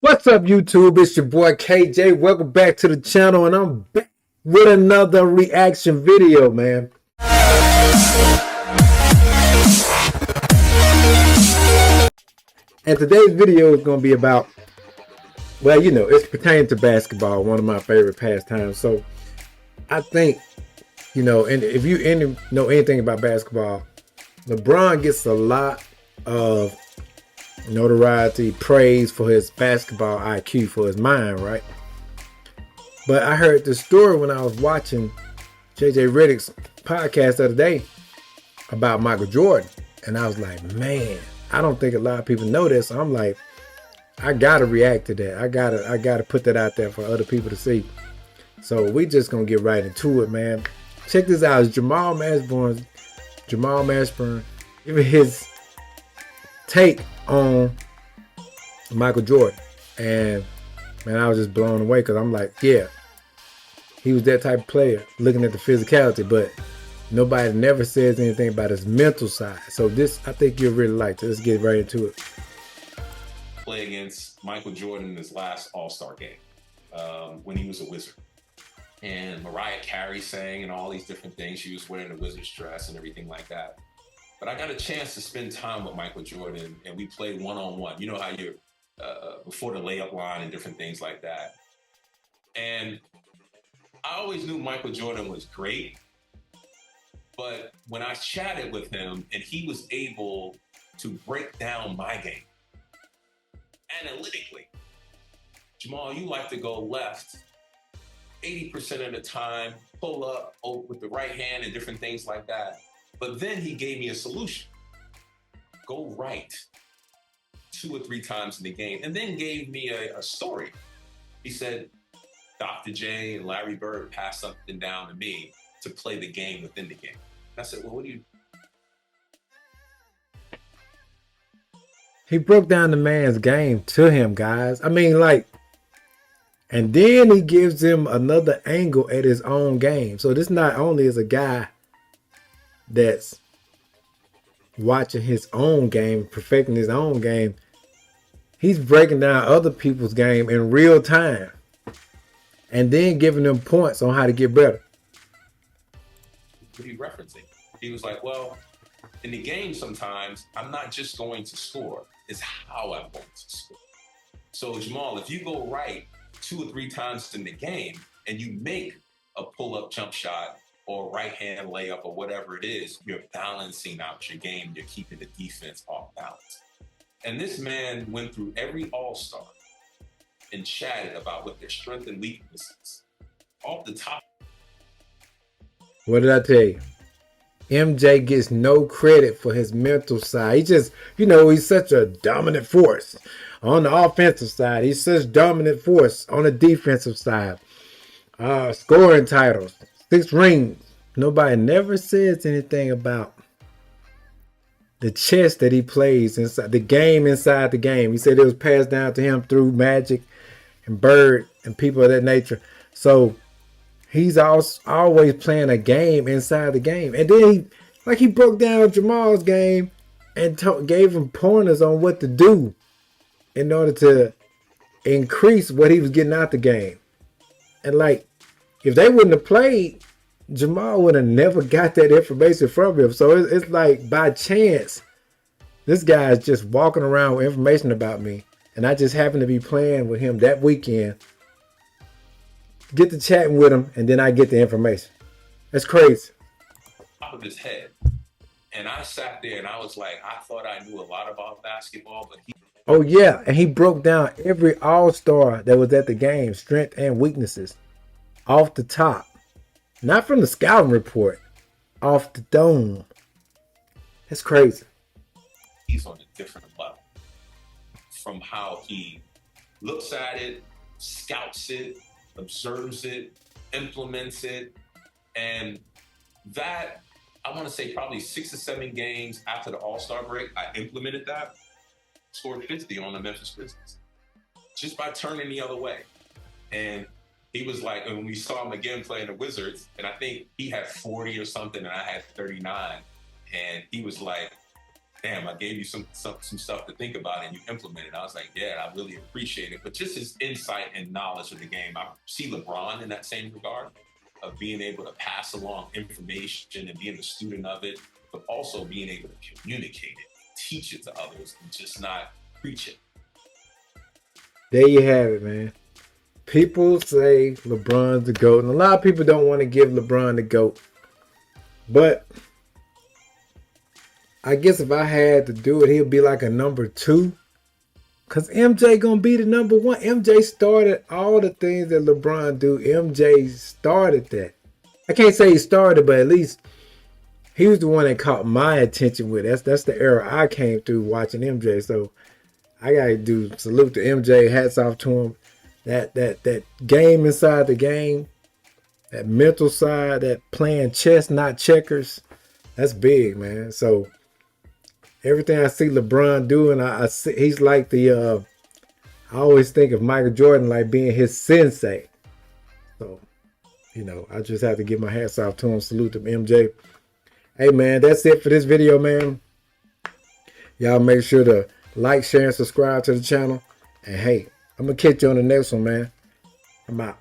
What's up, YouTube? It's your boy KJ. Welcome back to the channel, and I'm back with another reaction video, man. And today's video is going to be about, well, it's pertaining to basketball, one of my favorite pastimes. So I think, and if you know anything about basketball, LeBron gets a lot of notoriety, praise for his basketball IQ, for his mind, right? But I heard the story when I was watching JJ Redick's podcast the other day about Michael Jordan. And I was like, man, I don't think a lot of people know this. So I'm like, I gotta react to that. I gotta put that out there for other people to see. So we just gonna get right into it, man. Check this out. It's Jamal Mashburn giving his take on Michael Jordan. And man, I was just blown away because I'm like, yeah, he was that type of player, looking at the physicality, but nobody never says anything about his mental side. So this, I think you'll really like it. Let's get right into it. Play against Michael Jordan in his last All-Star game when he was a Wizard. And Mariah Carey sang and all these different things. She was wearing a Wizard's dress and everything like that. But I got a chance to spend time with Michael Jordan, and we played one-on-one. You know how you're before the layup line and different things like that. And I always knew Michael Jordan was great, but when I chatted with him and he was able to break down my game analytically, Jamal, you like to go left 80% of the time, pull up with the right hand and different things like that. But then he gave me a solution. Go right 2 or 3 times in the game, and then gave me a story. He said, Dr. J and Larry Bird passed something down to me to play the game within the game. And I said, well, what do you? He broke down the man's game to him, guys. I mean, like, and then he gives him another angle at his own game. So this not only is a guy that's watching his own game, perfecting his own game, he's breaking down other people's game in real time and then giving them points on how to get better. What are you referencing? He was like, well, in the game sometimes I'm not just going to score, it's how I'm going to score. So Jamal, if you go right 2 or 3 times in the game and you make a pull-up jump shot or right-hand layup or whatever it is, you're balancing out your game, you're keeping the defense off balance. And this man went through every All-Star and chatted about what their strengths and weaknesses off the top. What did I tell you? MJ gets no credit for his mental side. He just, he's such a dominant force on the offensive side. He's such dominant force on the defensive side. Scoring titles, 6 rings. Nobody never says anything about the chess that he plays inside the game. Inside the game, he said it was passed down to him through Magic and Bird and people of that nature. So he's always playing a game inside the game. And then he broke down Jamal's game and gave him pointers on what to do in order to increase what he was getting out the game. And like, if they wouldn't have played, Jamal would have never got that information from him. So it's like by chance, this guy is just walking around with information about me. And I just happened to be playing with him that weekend, get to chatting with him, and then I get the information. That's crazy. Top of his head. And I sat there and I was like, I thought I knew a lot about basketball, but he... Oh yeah, and he broke down every all-star that was at the game, strength and weaknesses, off the top. Not from the scouting report, off the dome. That's crazy. He's on a different level. From how he looks at it, scouts it, observes it, implements it, and that, I want to say probably 6 or 7 games after the All-Star break, I implemented that, scored 50 on the Memphis Grizzlies, just by turning the other way. And he was like, and when we saw him again playing the Wizards, and I think he had 40 or something, and I had 39, and he was like, damn, I gave you some stuff to think about and you implemented. I was like, yeah, I really appreciate it. But just his insight and knowledge of the game, I see LeBron in that same regard of being able to pass along information and being a student of it, but also being able to communicate it, teach it to others, and just not preach it. There you have it, man. People say LeBron's the GOAT, and a lot of people don't want to give LeBron the GOAT. But I guess if I had to do it, he'll be like a number 2. Because MJ going to be the number 1. MJ started all the things that LeBron do. MJ started that. I can't say he started, but at least he was the one that caught my attention with it. That's the era I came through watching MJ. So I got to do salute to MJ. Hats off to him. That game inside the game, that mental side, that playing chess, not checkers, that's big, man. So everything I see LeBron doing, I see he's like the. I always think of Michael Jordan like being his sensei. So, I just have to give my hats off to him. Salute to MJ. Hey, man, that's it for this video, man. Y'all make sure to like, share, and subscribe to the channel. And hey, I'm gonna catch you on the next one, man. I'm out.